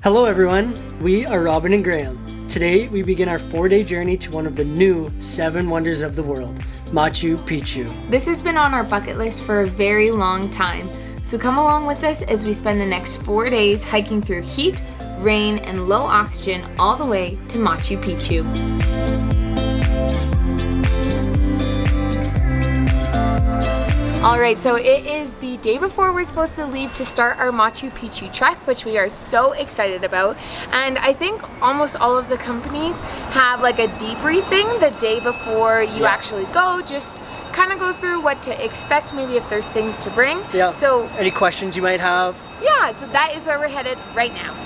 Hello everyone, we are Robin and Graham. Today we begin our 4-day journey to one of the new 7 wonders of the world, Machu Picchu. This has been on our bucket list for a very long time, so come along with us as we spend the next 4 days hiking through heat, rain, and low oxygen all the way to Machu Picchu. Alright, so it is the day before we're supposed to leave to start our Machu Picchu trek, which we are so excited about. And I think almost all of the companies have like a debriefing the day before you actually go, just kind of go through what to expect, maybe if there's things to bring. Yeah, so any questions you might have? Yeah, so that is where we're headed right now.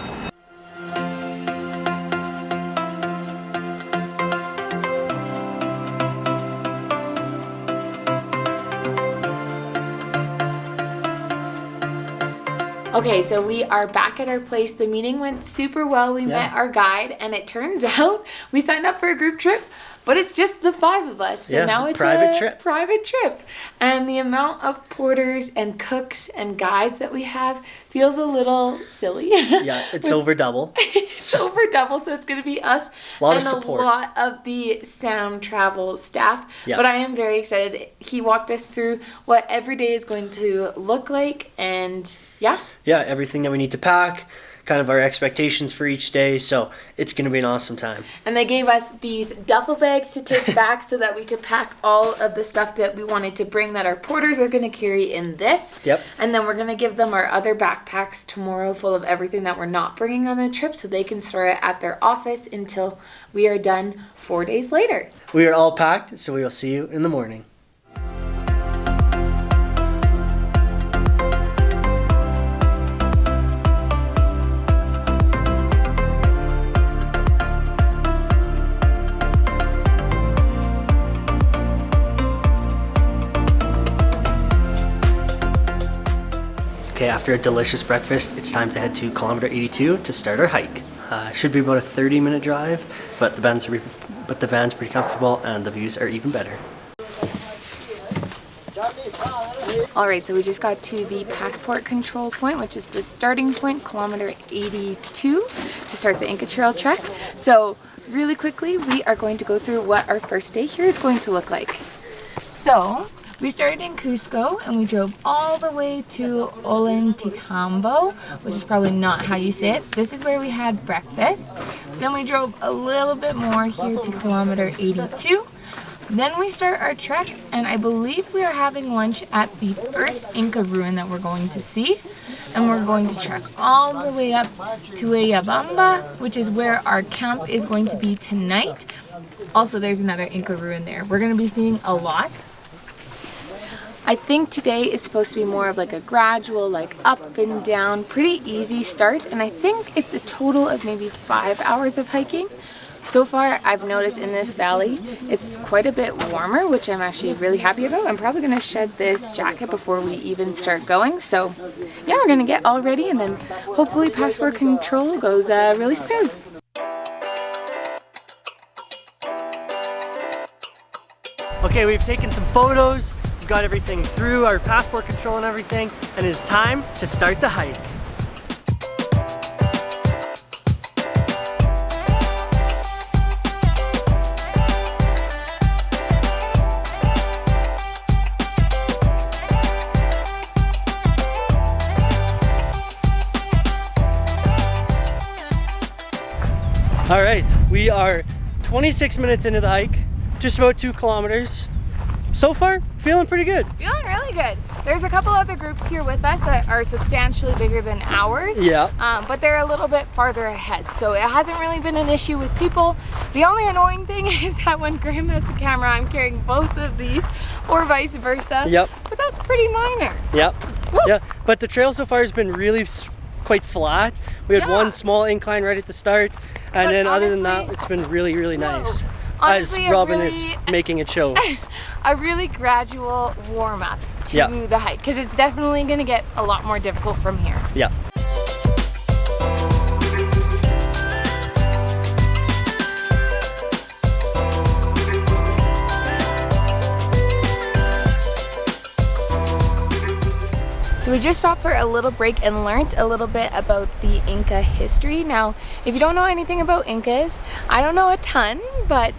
Okay, so we are back at our place. The meeting went super well. We met our guide, and it turns out we signed up for a group trip, but it's just the 5 of us. So now it's a private trip. And the amount of porters and cooks and guides that we have feels a little silly. Yeah, it's over double. It's over double, so it's going to be us and a lot of the Sam Travel staff. Yep. But I am very excited. He walked us through what every day is going to look like, and yeah, everything that we need to pack, kind of our expectations for each day, so it's going to be an awesome time. And they gave us these duffel bags to take back so that we could pack all of the stuff that we wanted to bring that our porters are going to carry in this. Yep. And then we're going to give them our other backpacks tomorrow full of everything that we're not bringing on the trip, so they can store it at their office until we are done 4 days later. We are all packed, so we will see you in the morning. Okay, after a delicious breakfast, it's time to head to kilometer 82 to start our hike. Should be about a 30-minute drive, but the van's pretty comfortable and the views are even better. Alright, so we just got to the passport control point, which is the starting point, kilometer 82, to start the Inca Trail trek. So really quickly, we are going to go through what our first day here is going to look like. So we started in Cusco and we drove all the way to Ollantaytambo, which is probably not how you say it. This is where we had breakfast. Then we drove a little bit more here to kilometer 82. Then we start our trek, and I believe we are having lunch at the first Inca ruin that we're going to see. And we're going to trek all the way up to Ayabamba, which is where our camp is going to be tonight. Also, there's another Inca ruin there. We're going to be seeing a lot. I think today is supposed to be more of like a gradual, like up and down, pretty easy start, and I think it's a total of maybe 5 hours of hiking. So far, I've noticed in this valley, it's quite a bit warmer, which I'm actually really happy about. I'm probably going to shed this jacket before we even start going. So yeah, we're going to get all ready, and then hopefully passport control goes really smooth. Okay, we've taken some photos. Got everything through our passport control and everything, and it's time to start the hike. All right, we are 26 minutes into the hike, just about 2 kilometers. So far, feeling pretty good. Feeling really good. There's a couple other groups here with us that are substantially bigger than ours. Yeah. But they're a little bit farther ahead, so it hasn't really been an issue with people. The only annoying thing is that when Graham has the camera, I'm carrying both of these, or vice versa. Yep. But that's pretty minor. Yep. Woo! Yeah. But the trail so far has been really quite flat. We had one small incline right at the start, and then other than that, it's been really, really nice. Honestly, as Robin is making it show. A really gradual warm-up to the hike, because it's definitely going to get a lot more difficult from here. Yeah. So we just stopped for a little break and learned a little bit about the Inca history. Now, if you don't know anything about Incas, I don't know a ton, but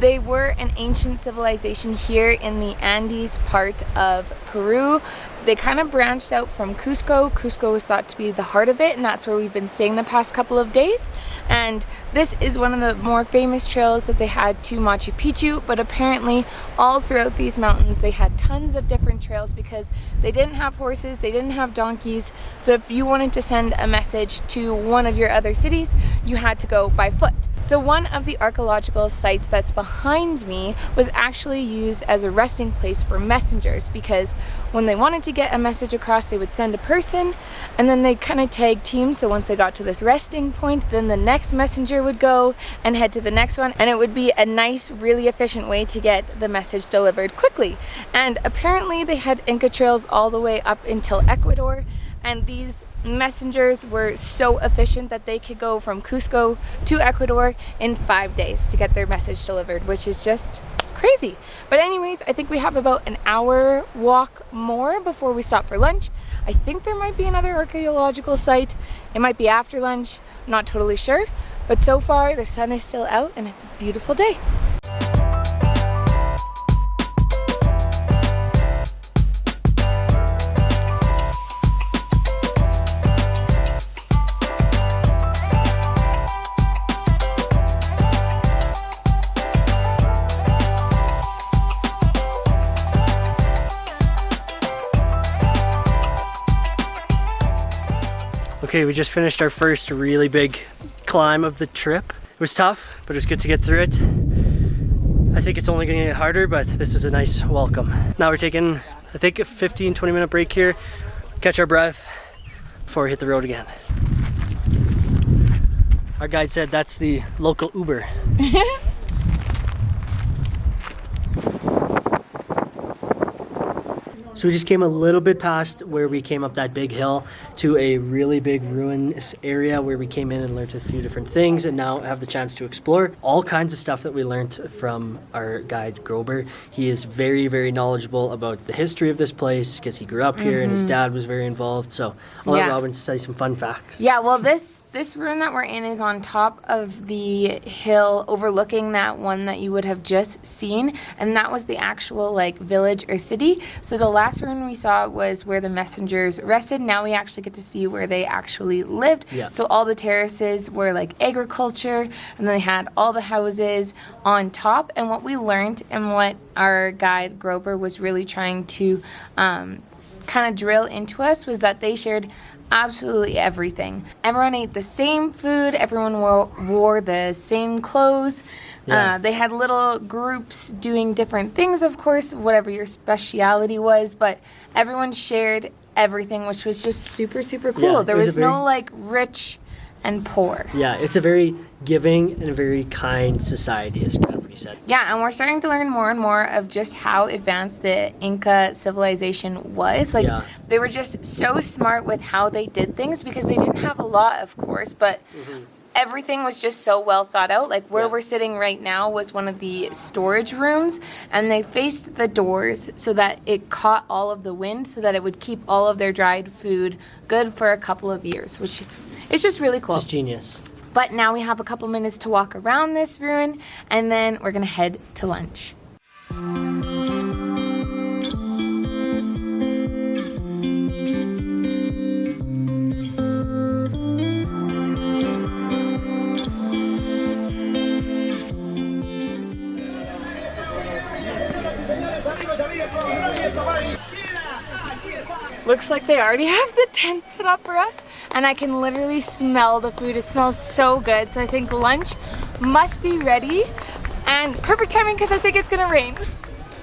they were an ancient civilization here in the Andes part of Peru. They kind of branched out from Cusco. Cusco was thought to be the heart of it, and that's where we've been staying the past couple of days. And this is one of the more famous trails that they had to Machu Picchu, but apparently all throughout these mountains they had tons of different trails because they didn't have horses, they didn't have donkeys. So if you wanted to send a message to one of your other cities, you had to go by foot. So one of the archaeological sites that's behind me was actually used as a resting place for messengers, because when they wanted to get a message across, they would send a person and then they'd kind of tag team. So once they got to this resting point, then the next messenger would go and head to the next one, and it would be a nice, really efficient way to get the message delivered quickly. And apparently they had Inca trails all the way up until Ecuador, and these messengers were so efficient that they could go from Cusco to Ecuador in 5 days to get their message delivered, which is just crazy. But anyways, I think we have about an hour walk more before we stop for lunch. I think there might be another archaeological site. It might be after lunch, I'm not totally sure. But so far the sun is still out and it's a beautiful day. Okay, we just finished our first really big climb of the trip. It was tough, but it was good to get through it. I think it's only gonna get harder, but this was a nice welcome. Now we're taking, I think, a 15-20 minute break here, catch our breath before we hit the road again. Our guide said that's the local Uber. So we just came a little bit past where we came up that big hill to a really big ruinous area where we came in and learned a few different things, and now have the chance to explore all kinds of stuff that we learned from our guide Grober. He is very, very knowledgeable about the history of this place because he grew up here and his dad was very involved. So I'll let Robin say some fun facts. Yeah, well, this room that we're in is on top of the hill overlooking that one that you would have just seen, and that was the actual like village or city. So the last room we saw was where the messengers rested. Now we actually get to see where they actually lived. Yeah. So all the terraces were like agriculture, and then they had all the houses on top. And what we learned and what our guide Grober was really trying to kind of drill into us was that they shared absolutely everything. Everyone ate the same food, everyone wore the same clothes. Yeah. They had little groups doing different things, of course, whatever your speciality was, but everyone shared everything, which was just super, super cool. Yeah, there was no like rich and poor. Yeah, it's a very giving and a very kind society, as kind of what he said. Yeah, and we're starting to learn more and more of just how advanced the Inca civilization was. Like, they were just so smart with how they did things because they didn't have a lot, of course, but everything was just so well thought out. Like where we're sitting right now was one of the storage rooms, and they faced the doors so that it caught all of the wind so that it would keep all of their dried food good for a couple of years, which is just really cool. Just genius. But now we have a couple minutes to walk around this ruin, and then we're gonna head to lunch. Looks like they already have the tent set up for us, and I can literally smell the food. It smells so good, so I think lunch must be ready, and perfect timing because I think it's gonna rain.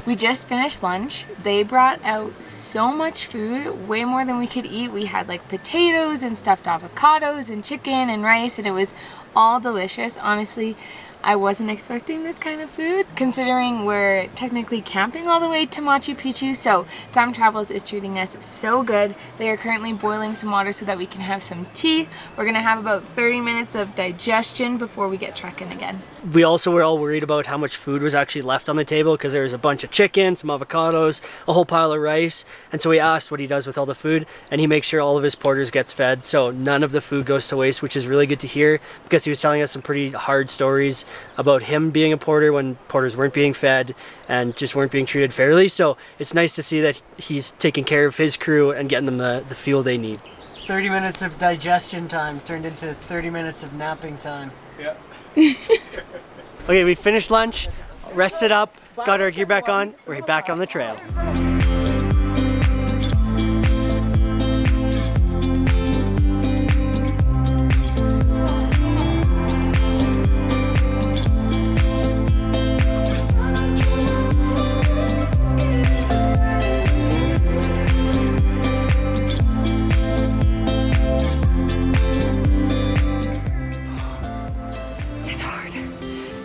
We just finished lunch. They brought out so much food, way more than we could eat. We had like potatoes and stuffed avocados and chicken and rice, and it was all delicious. Honestly, I wasn't expecting this kind of food, considering we're technically camping all the way to Machu Picchu. So Sam Travels is treating us so good. They are currently boiling some water so that we can have some tea. We're gonna have about 30 minutes of digestion before we get trekking again. We also were all worried about how much food was actually left on the table because there was a bunch of chicken, some avocados, a whole pile of rice. And so we asked what he does with all the food, and he makes sure all of his porters gets fed. So none of the food goes to waste, which is really good to hear because he was telling us some pretty hard stories about him being a porter when porters weren't being fed and just weren't being treated fairly. So it's nice to see that he's taking care of his crew and getting them the fuel they need. 30 minutes of digestion time turned into 30 minutes of napping time. Yeah. Okay, we finished lunch, rested up, got our gear back on, we're back on the trail.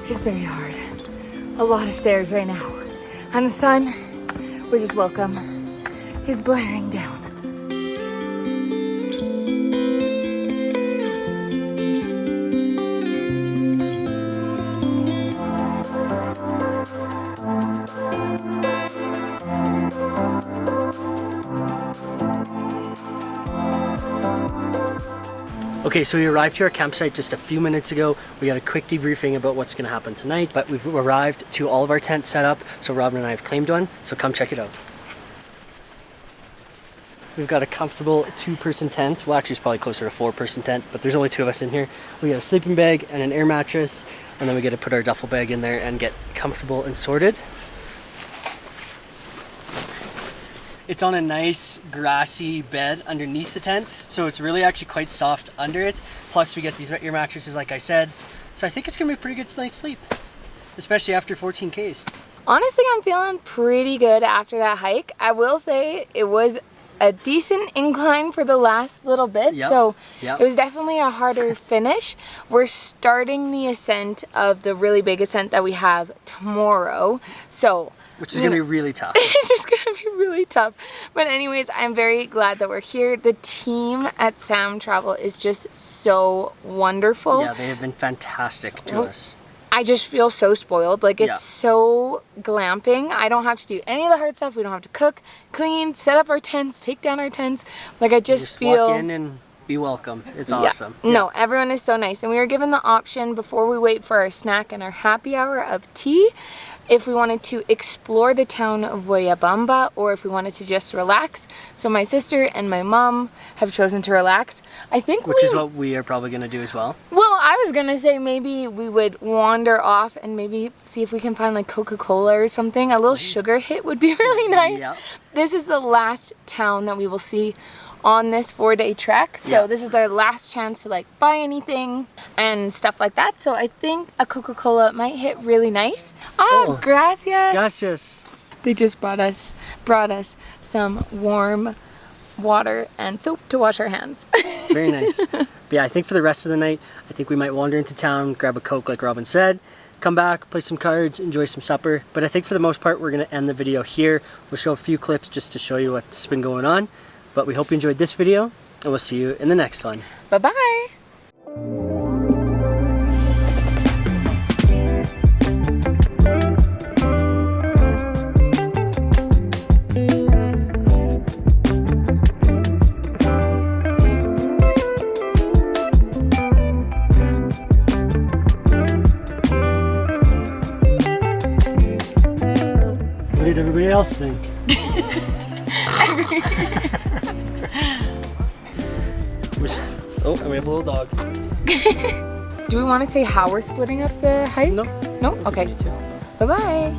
It's very hard. A lot of stairs right now. And the sun, which is welcome, is blaring down. Okay, so we arrived to our campsite just a few minutes ago. We got a quick debriefing about what's gonna happen tonight, but we've arrived to all of our tents set up, so Robin and I have claimed one, so come check it out. We've got a comfortable 2-person tent. Well, actually it's probably closer to a 4-person tent, but there's only 2 of us in here. We got a sleeping bag and an air mattress, and then we get to put our duffel bag in there and get comfortable and sorted. It's on a nice grassy bed underneath the tent, so it's really actually quite soft under it. Plus we get these ear mattresses like I said. So I think it's gonna be a pretty good night's sleep, especially after 14 Ks. Honestly, I'm feeling pretty good after that hike. I will say it was a decent incline for the last little bit, so it was definitely a harder finish. We're starting the ascent of the really big ascent that we have tomorrow, so which is gonna be really tough. It's just gonna be really tough. But anyways, I'm very glad that we're here. The team at Sam Travel is just so wonderful. Yeah, they have been fantastic to us. I just feel so spoiled. Like, it's so glamping. I don't have to do any of the hard stuff. We don't have to cook, clean, set up our tents, take down our tents. Like, I just feel... walk in and be welcome. It's awesome. No, everyone is so nice. And we were given the option before we wait for our snack and our happy hour of tea, if we wanted to explore the town of Guayabamba or if we wanted to just relax. So my sister and my mom have chosen to relax. I think which is what we are probably going to do as well. Well, I was going to say maybe we would wander off and maybe see if we can find like Coca-Cola or something. A little sugar hit would be really nice. Yep. This is the last town that we will see on this 4-day trek, so this is our last chance to like buy anything and stuff like that. So I think a Coca-Cola might hit really nice. Oh, gracias. Gracias. They just brought us some warm water and soap to wash our hands. Very nice. But yeah, I think for the rest of the night, I think we might wander into town, grab a Coke like Robin said, come back, play some cards, enjoy some supper. But I think for the most part, we're gonna end the video here. We'll show a few clips just to show you what's been going on. But we hope you enjoyed this video, and we'll see you in the next one. Bye-bye. What did everybody else think? Oh, and we have a little dog. Do we want to say how we're splitting up the hike? No. No? Okay. Bye-bye.